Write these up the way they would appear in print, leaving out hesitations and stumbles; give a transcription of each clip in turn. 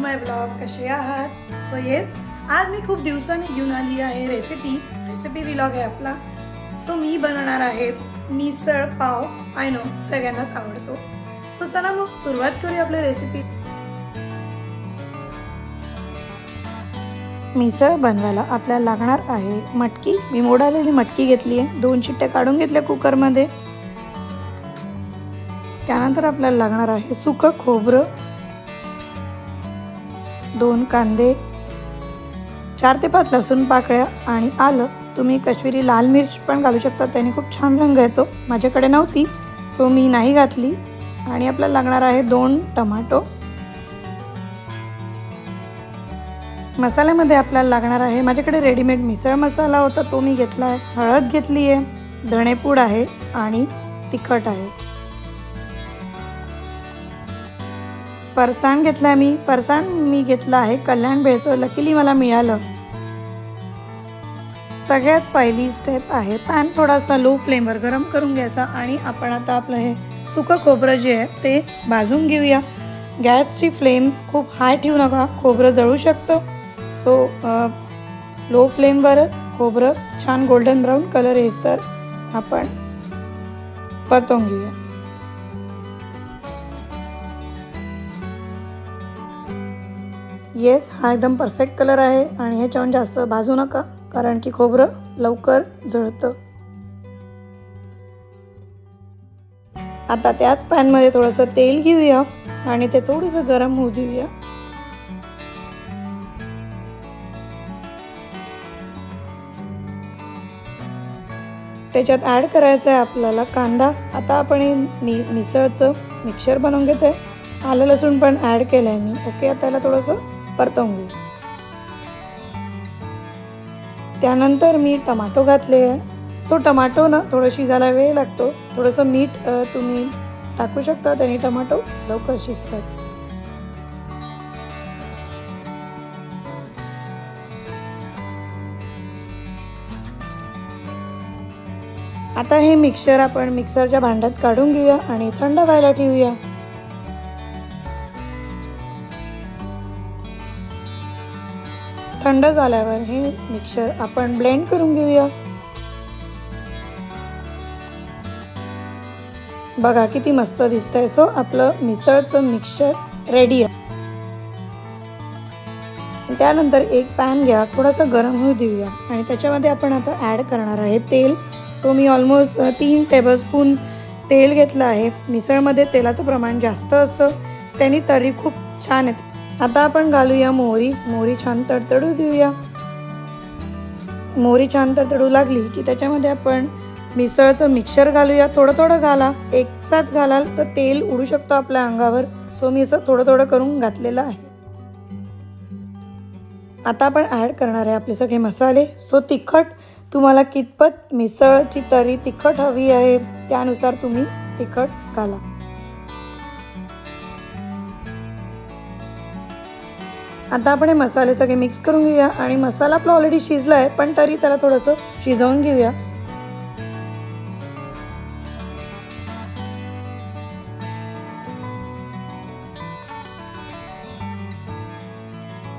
माय blog. कसे आहात? So yes, आज मी खूप दिवसांनी घेऊन आली आहे रेसिपी व्लॉग आहे आपला. सो मी बनवणार आहे मिसळ पाव. आय नो सगळ्यांनाच आवडतो. सो चला मग सुरुवात करूया आपल्या रेसिपी. मिसळ बनवायला आपल्याला लागणार आहे मटकी. मी मोड आलेली मटकी घेतली आहे. 2 शिट्ट्या काढून घेतल्या कुकरमध्ये. त्यानंतर आपल्याला लागणार आहे सुकं खोबरं, 2 कांदे, 4 ते 5 लसूण पाकळ्या आणि आलं. तुम्ही काश्मीरी लाल मिर्च पण घालू शकता, त्याने खूप छान रंग येतो. माझ्याकडे नव्हती सो मी नाही घातली. आणि आपल्याला लागणार आहे 2 टमाटो. मसाल्यामध्ये आपल्याला लागणार आहे, माझ्याकडे रेडीमेड मिसळ मसाला होता तो मी घेतला आहे. हळद घेतली आहे, धणेपूड आहे आणि तिखट आहे. फरसाण घेतला मी. फरसाण मी घेतला आहे कल्याण बेळचं, लकीली मला मिळालं. सगळ्यात पहिली स्टेप आहे पॅन थोडासा लो फ्लेमवर गरम करून घ्यायचा आणि आपण आता आपलं हे सुकं खोबरं जे आहे ते भाजून घेऊया. गॅसची फ्लेम खूप हाय ठेवू नका, खोबरं जळू शकतं. सो लो फ्लेमवरच खोबरं छान गोल्डन ब्राऊन कलर येस तर आपण परतवून घेऊया. येस, हा एकदम परफेक्ट कलर आहे आणि ह्याच्याहून जास्त भाजू नका कारण की खोबरं लवकर जळतं. आता त्याच पॅनमध्ये थोडंसं तेल घेऊया आणि ते थोडंसं गरम होऊ देऊया. त्याच्यात ॲड करायचं आहे आपल्याला कांदा. आता आपण मिसळचं मिक्सर बनवून घेतोय. आलं लसूण पण ॲड केलं आहे मी. ओके, आता याला थोडंसं परतवून घेऊ. त्यानंतर मी टमाटो घातले आहे. सो टमाटो ना थोडं शिजायला वेळ लागतो. थोडंसं मीठ तुम्ही टाकू शकता, त्याने टमाटो लवकर शिजतात. आता हे मिक्सर आपण मिक्सरच्या भांड्यात काढून घेऊया आणि थंड व्हायला ठेवूया. थंड झाल्यावर हे मिक्सर आपण ब्लेंड करून घेऊया. बघा किती मस्त दिसतंय. सो आपलं मिसळचं मिक्सचर रेडी आहे. त्यानंतर एक पॅन घ्या, थोडासा गरम होऊ देऊया आणि त्याच्यामध्ये आपण आता ॲड करणार आहे तेल. सो मी ऑलमोस्ट 3 टेबलस्पून तेल घेतलं आहे. मिसळमध्ये तेलाचं प्रमाण जास्त असतं, त्याने तर्री खूप छान येते. आता आपण घालूया मोहरी. मोहरी छान तडतडू देऊया. मोहरी छान तडतडू लागली की त्याच्यामध्ये आपण मिसळचं मिक्सचर घालूया. थोडं थोडं घाला, एकसाथ घालाल तर तेल उडू शकतं आपल्या अंगावर. सो मी असं थोडं थोडं करून घातलेलं आहे. आता आपण ॲड करणार आहे आपले सगळे मसाले. सो तिखट तुम्हाला कितपत मिसळची तर्री तिखट हवी आहे त्यानुसार तुम्ही तिखट घाला. आता आपण हे मसाले सगळे मिक्स करून घेऊया आणि मसाला आपला ऑलरेडी शिजला आहे पण तरी त्याला थोडंसं शिजवून घेऊया.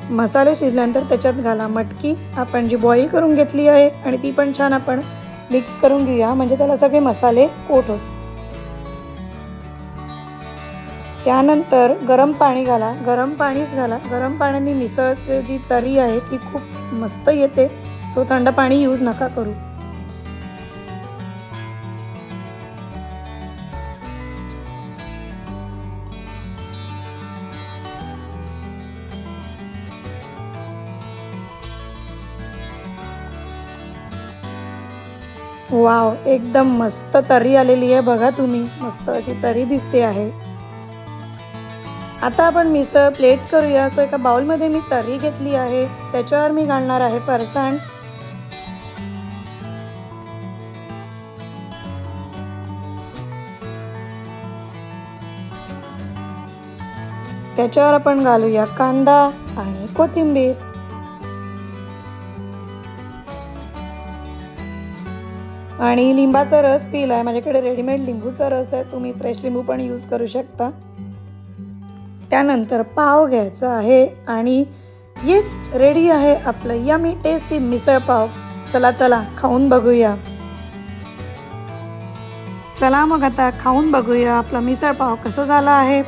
मसाले शिजल्यानंतर त्याच्यात घाला मटकी आपण जी बॉईल करून घेतली आहे आणि ती पण छान आपण मिक्स करून घेऊया म्हणजे त्याला सगळे मसाले कोट होत. त्यानंतर गरम पाणी घाला. गरम पाणीच घाला. गरम पाण्याने मिसळची जी तर्री आहे ती खूप मस्त येते. सो थंड पाणी यूज नका करू. वाव, एकदम मस्त तर्री आलेली आहे. बघा तुम्ही, मस्त अशी तर्री दिसते आहे. आता आपण मिसळ प्लेट करूया. सो एका बाउलमध्ये मी तर्री घेतली आहे, त्याच्यावर मी घालणार आहे फरसाण. त्याच्यावर आपण घालूया कांदा आणि कोथिंबीर. आणि लिंबाचा रस पिला आहे. माझ्याकडे रेडीमेड लिंबूचा रस आहे, तुम्ही फ्रेश लिंबू पण यूज करू शकता. त्यानंतर पाव घ्यायचा आहे आणि येस रेडी आहे आपलं यमी टेस्टी मिसळ पाव। चला चला खाऊन बघूया। चला मग आता खाऊन बघूया आपला मिसळ पाव कसा झाला आहे।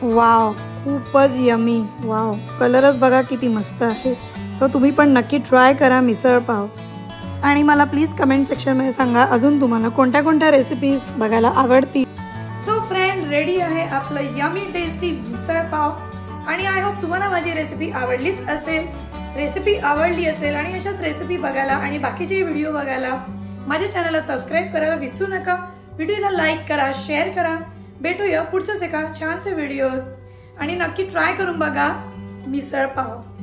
वाव, खूपच यमी। वाव, कलरच बघा किती मस्त आहे। सो तुम्ही पण नक्की ट्राय करा मिसळ पाव आणि मला प्लीज कमेंट सेक्शनमध्ये सांगा अजून तुम्हाला कोणत्या कोणत्या रेसिपीज बघायला आवडतील। सो फ्रेंड, रेडी आहे आपलं यमी टेस्टी मिसळ पाव आणि आय होप तुम्हाला माझी रेसिपी आवडलीच असेल। रेसिपी आवडली असेल आणि अशाच रेसिपी बघायला आणि बाकीचे व्हिडिओ बघायला माझ्या चॅनलला सबस्क्राइब करायला विसरू नका। व्हिडिओला लाईक करा, शेअर करा। भेटूया पुढच्याच एका छानसे व्हिडिओ आणि नक्की ट्राय करून बघा मिसळ पाव।